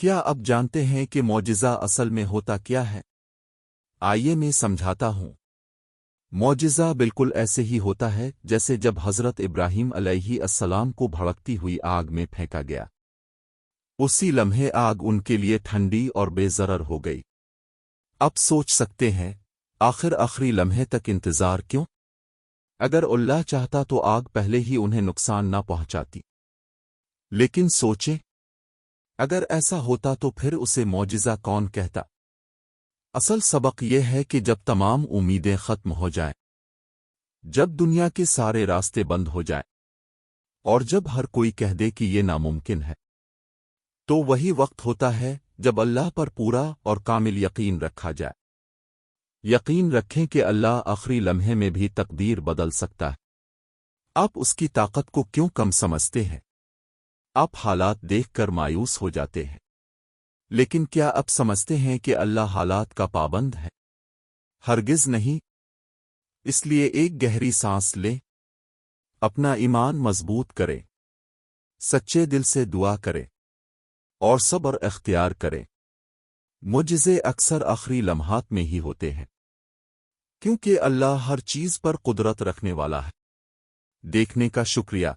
کیا اب جانتے ہیں کہ معجزہ اصل میں ہوتا کیا ہے؟ آئیے میں سمجھاتا ہوں۔ معجزہ بالکل ایسے ہی ہوتا ہے جیسے جب حضرت ابراہیم علیہ السلام کو بھڑکتی ہوئی آگ میں پھینکا گیا۔ اسی لمحے آگ ان کے لیے ٹھنڈی اور بے ضرر ہو گئی۔ اب سوچ سکتے ہیں آخری لمحے تک انتظار کیوں؟ اگر اللہ چاہتا تو آگ پہلے ہی انہیں نقصان نہ پہنچاتی۔ لیکن سوچیں، اگر ایسا ہوتا تو پھر اسے معجزہ کون کہتا؟ اصل سبق یہ ہے کہ جب تمام امیدیں ختم ہو جائیں، جب دنیا کے سارے راستے بند ہو جائیں، اور جب ہر کوئی کہہ دے کہ یہ ناممکن ہے، تو وہی وقت ہوتا ہے جب اللہ پر پورا اور کامل یقین رکھا جائے۔ یقین رکھیں کہ اللہ آخری لمحے میں بھی تقدیر بدل سکتا ہے۔ آپ اس کی طاقت کو کیوں کم سمجھتے ہیں؟ آپ حالات دیکھ کر مایوس ہو جاتے ہیں، لیکن کیا اب سمجھتے ہیں کہ اللہ حالات کا پابند ہے؟ ہرگز نہیں۔ اس لیے ایک گہری سانس لیں، اپنا ایمان مضبوط کریں، سچے دل سے دعا کریں، اور صبر اختیار کریں۔ معجزے اکثر آخری لمحات میں ہی ہوتے ہیں، کیونکہ اللہ ہر چیز پر قدرت رکھنے والا ہے۔ دیکھنے کا شکریہ۔